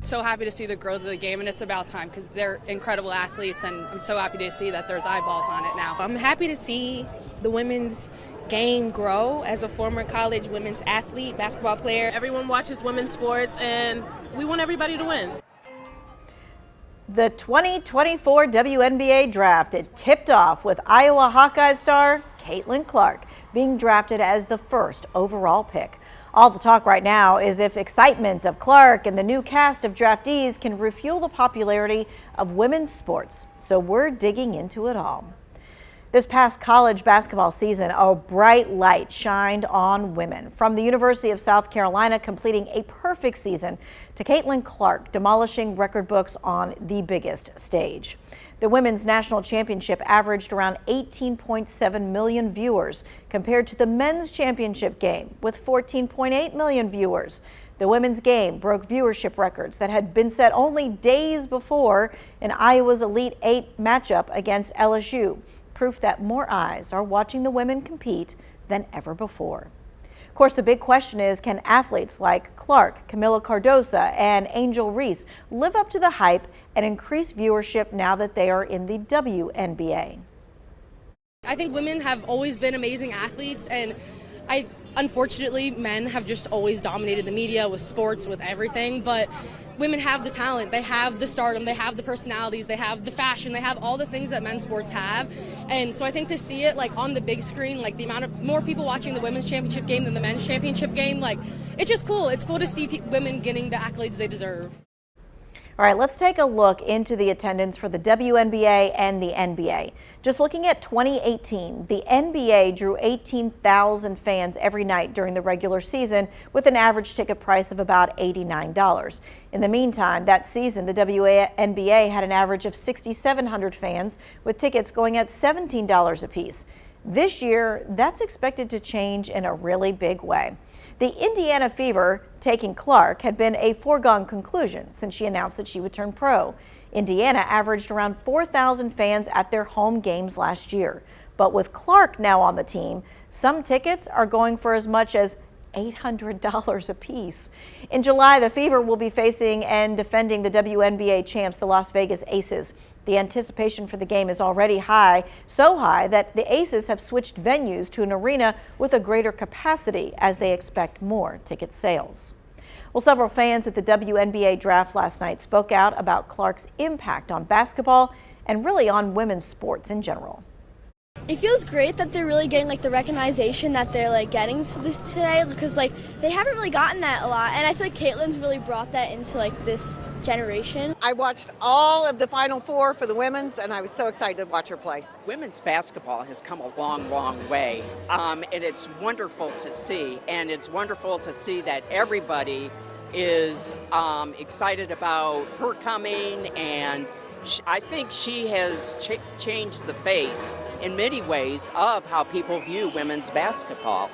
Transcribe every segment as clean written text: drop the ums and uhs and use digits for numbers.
so happy to see the growth of the game, and it's about time because they're incredible athletes, and I'm so happy to see that there's eyeballs on it now. I'm happy to see the women's game grow as a former college women's athlete, basketball player. Everyone watches women's sports, and we want everybody to win. The 2024 WNBA draft, it tipped off with Iowa Hawkeye star Caitlin Clark being drafted as the first overall pick. All the talk right now is if excitement of Clark and the new cast of draftees can refuel the popularity of women's sports. So we're digging into it all. This past college basketball season, a bright light shined on women. From the University of South Carolina completing a perfect season to Caitlin Clark demolishing record books on the biggest stage. The women's national championship averaged around 18.7 million viewers compared to the men's championship game with 14.8 million viewers. The women's game broke viewership records that had been set only days before in Iowa's Elite Eight matchup against LSU. Proof that more eyes are watching the women compete than ever before. Of course, the big question is, can athletes like Clark, Camila Cardosa, and Angel Reese live up to the hype and increase viewership now that they are in the WNBA? I think women have always been amazing athletes, and unfortunately, men have just always dominated the media with sports, with everything, but women have the talent, they have the stardom, they have the personalities, they have the fashion, they have all the things that men's sports have. And so I think to see it like on the big screen, like the amount of more people watching the women's championship game than the men's championship game, like it's just cool. It's cool to see women getting the accolades they deserve. All right, let's take a look into the attendance for the WNBA and the NBA. Just looking at 2018, the NBA drew 18,000 fans every night during the regular season with an average ticket price of about $89. In the meantime, that season, the WNBA had an average of 6,700 fans with tickets going at $17 apiece. This year, that's expected to change in a really big way. The Indiana Fever, taking Clark, had been a foregone conclusion since she announced that she would turn pro. Indiana averaged around 4,000 fans at their home games last year. But with Clark now on the team, some tickets are going for as much as $800 apiece. In July, the Fever will be facing and defending the WNBA champs, the Las Vegas Aces. The anticipation for the game is already high, so high that the Aces have switched venues to an arena with a greater capacity as they expect more ticket sales. Well, several fans at the WNBA draft last night spoke out about Clark's impact on basketball and really on women's sports in general. It feels great that they're really getting like the recognition that they're like getting to this today, because like they haven't really gotten that a lot, and I feel like Caitlin's really brought that into like this generation. I watched all of the Final Four for the women's, and I was so excited to watch her play. Women's basketball has come a long, long way, and it's wonderful to see, and it's wonderful to see that everybody is excited about her coming, and I think she has changed the face in many ways of how people view women's basketball.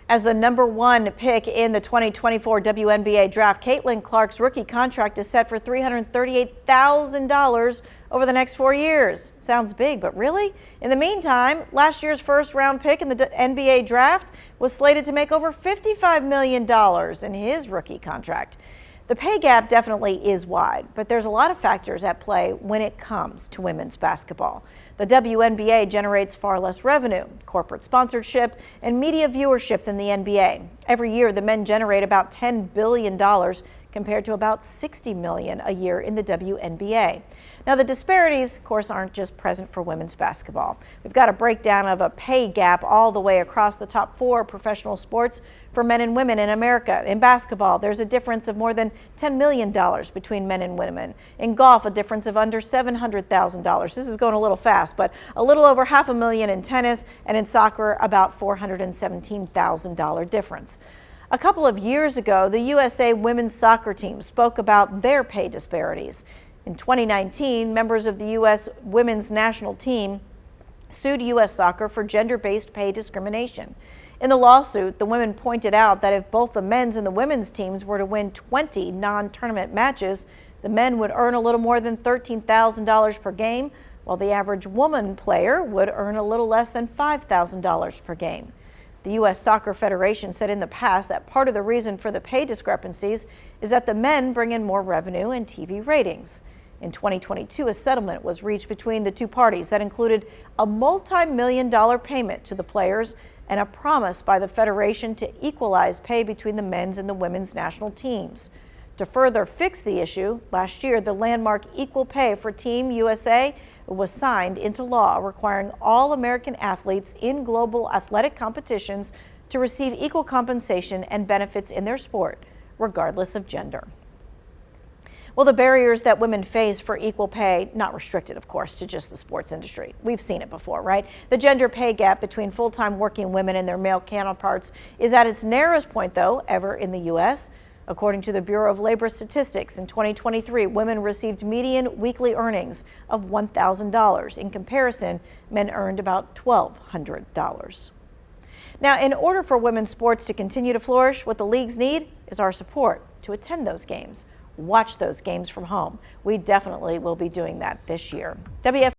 As the #1 pick in the 2024 WNBA draft, Caitlin Clark's rookie contract is set for $338,000 over the next 4 years. Sounds big, but really? In the meantime, last year's first-round pick in the NBA draft was slated to make over $55 million in his rookie contract. The pay gap definitely is wide, but there's a lot of factors at play when it comes to women's basketball. The WNBA generates far less revenue, corporate sponsorship, and media viewership than the NBA. Every year, the men generate about $10 billion compared to about $60 million a year in the WNBA. Now, the disparities, of course, aren't just present for women's basketball. We've got a breakdown of a pay gap all the way across the top 4 professional sports for men and women in America. In basketball, there's a difference of more than $10 million between men and women. In golf, a difference of under $700,000. This is going a little fast, but a little over $500,000 in tennis, and in soccer, about $417,000 difference. A couple of years ago, the USA women's soccer team spoke about their pay disparities. In 2019, members of the U.S. women's national team sued U.S. Soccer for gender-based pay discrimination. In the lawsuit, the women pointed out that if both the men's and the women's teams were to win 20 non-tournament matches, the men would earn a little more than $13,000 per game, while the average woman player would earn a little less than $5,000 per game. The U.S. Soccer Federation said in the past that part of the reason for the pay discrepancies is that the men bring in more revenue and TV ratings. In 2022, a settlement was reached between the two parties that included a multi-million-dollar payment to the players and a promise by the Federation to equalize pay between the men's and the women's national teams. To further fix the issue, last year the landmark Equal Pay for Team USA was signed into law, requiring all American athletes in global athletic competitions to receive equal compensation and benefits in their sport, regardless of gender. Well, the barriers that women face for equal pay, not restricted, of course, to just the sports industry. We've seen it before, right? The gender pay gap between full-time working women and their male counterparts is at its narrowest point, though, ever in the U.S. According to the Bureau of Labor Statistics, in 2023, women received median weekly earnings of $1,000. In comparison, men earned about $1,200. Now, in order for women's sports to continue to flourish, what the leagues need is our support to attend those games, watch those games from home. We definitely will be doing that this year.